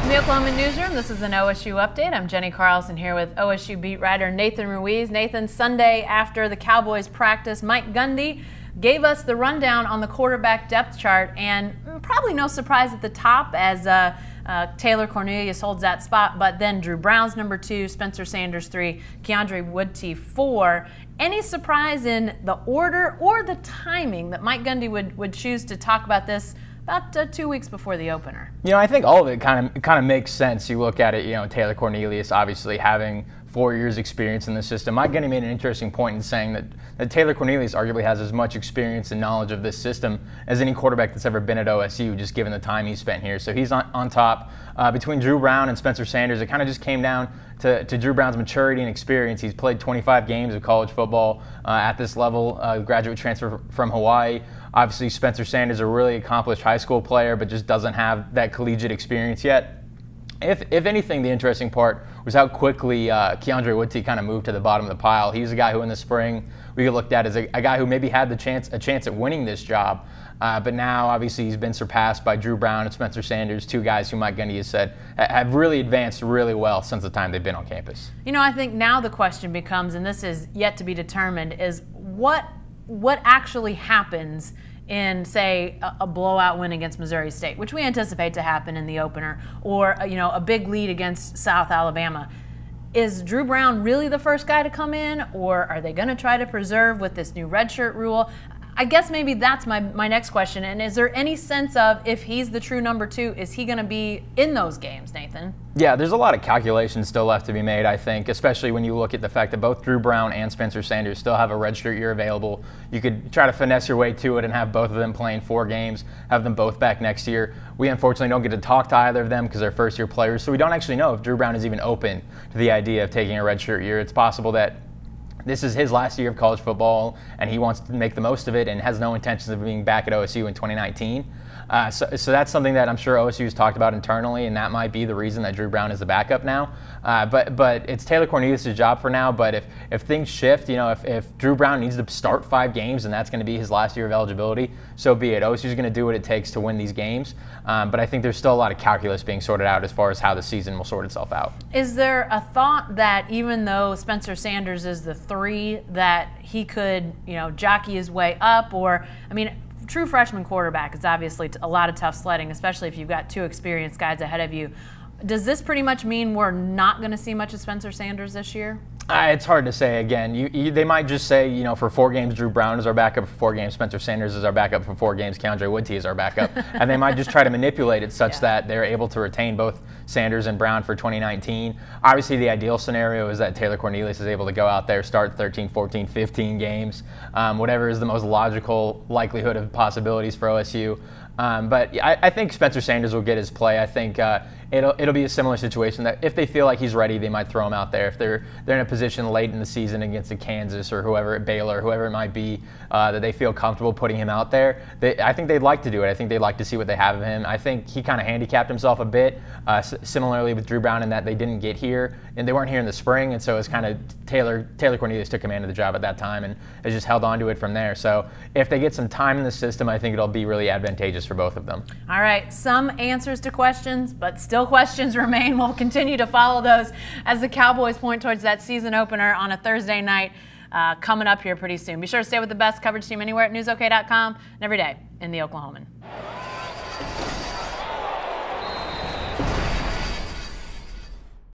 From the Oklahoman newsroom, this is an OSU update. I'm Jenny Carlson here with OSU beat writer Nathan Ruiz. Nathan, Sunday after the Cowboys practice, Mike Gundy gave us the rundown on the quarterback depth chart, and probably no surprise at the top as Taylor Cornelius holds that spot, but then Drew Brown's number 2, Spencer Sanders 3, Keandre Woodtie 4. Any surprise in the order or the timing that Mike Gundy would choose to talk about this about 2 weeks before the opener? You know, I think all of it kind of makes sense. You look at it, you know, Taylor Cornelius obviously having 4 years experience in the system. Mike Gundy made an interesting point in saying that Taylor Cornelius arguably has as much experience and knowledge of this system as any quarterback that's ever been at OSU, just given the time he spent here. So he's on top. Between Drew Brown and Spencer Sanders, it kind of just came down to Drew Brown's maturity and experience. He's played 25 games of college football at this level, graduate transfer from Hawaii. Obviously, Spencer Sanders, a really accomplished high school player, but just doesn't have that collegiate experience yet. If anything, the interesting part was how quickly Keandre Woodtie kind of moved to the bottom of the pile. He was a guy who in the spring we looked at as a guy who maybe had a chance at winning this job, but now obviously he's been surpassed by Drew Brown and Spencer Sanders, 2 guys who Mike Gundy has said have really advanced really well since the time they've been on campus. You know, I think now the question becomes, and this is yet to be determined, is what actually happens in, say, a blowout win against Missouri State, which we anticipate to happen in the opener, or a big lead against South Alabama. Is Drew Brown really the first guy to come in, or are they going to try to preserve with this new redshirt rule? I guess maybe that's my next question. And is there any sense of, if he's the true number 2, is he going to be in those games, Nathan? Yeah, there's a lot of calculations still left to be made, I think, especially when you look at the fact that both Drew Brown and Spencer Sanders still have a redshirt year available. You could try to finesse your way to it and have both of them playing 4 games, have them both back next year. We unfortunately don't get to talk to either of them because they're first-year players, so we don't actually know if Drew Brown is even open to the idea of taking a redshirt year. It's possible that this is his last year of college football, and he wants to make the most of it and has no intentions of being back at OSU in 2019. So that's something that I'm sure OSU has talked about internally, and that might be the reason that Drew Brown is the backup now. But it's Taylor Cornelius' job for now. But if things shift, you know, if Drew Brown needs to start 5 games and that's going to be his last year of eligibility, so be it. OSU is going to do what it takes to win these games. But I think there's still a lot of calculus being sorted out as far as how the season will sort itself out. Is there a thought that even though Spencer Sanders is the 3, that he could, jockey his way up? Or, I mean, true freshman quarterback is obviously a lot of tough sledding, especially if you've got 2 experienced guys ahead of you. Does this pretty much mean we're not going to see much of Spencer Sanders this year? It's hard to say. Again, they might just say, for 4 games, Drew Brown is our backup. For 4 games, Spencer Sanders is our backup. For 4 games, Keandre Woodtie is our backup. And they might just try to manipulate it such that they're able to retain both Sanders and Brown for 2019. Obviously, the ideal scenario is that Taylor Cornelius is able to go out there, start 13, 14, 15 games, whatever is the most logical likelihood of possibilities for OSU. But I think Spencer Sanders will get his play. I think it'll be a similar situation that if they feel like he's ready, they might throw him out there. If they're in a position late in the season against a Kansas or whoever at Baylor, whoever it might be, that they feel comfortable putting him out there, I think they'd like to do it. I think they'd like to see what they have of him. I think he kind of handicapped himself a bit, similarly with Drew Brown, in that they didn't get here and they weren't here in the spring, and so it's kind of Taylor Cornelius took command of the job at that time and has just held on to it from there. So if they get some time in the system, I think it'll be really advantageous for both of them. All right, some answers to questions, but still questions remain. We'll continue to follow those as the Cowboys point towards that season opener on a Thursday night coming up here pretty soon. Be sure to stay with the best coverage team anywhere at newsok.com and every day in the Oklahoman.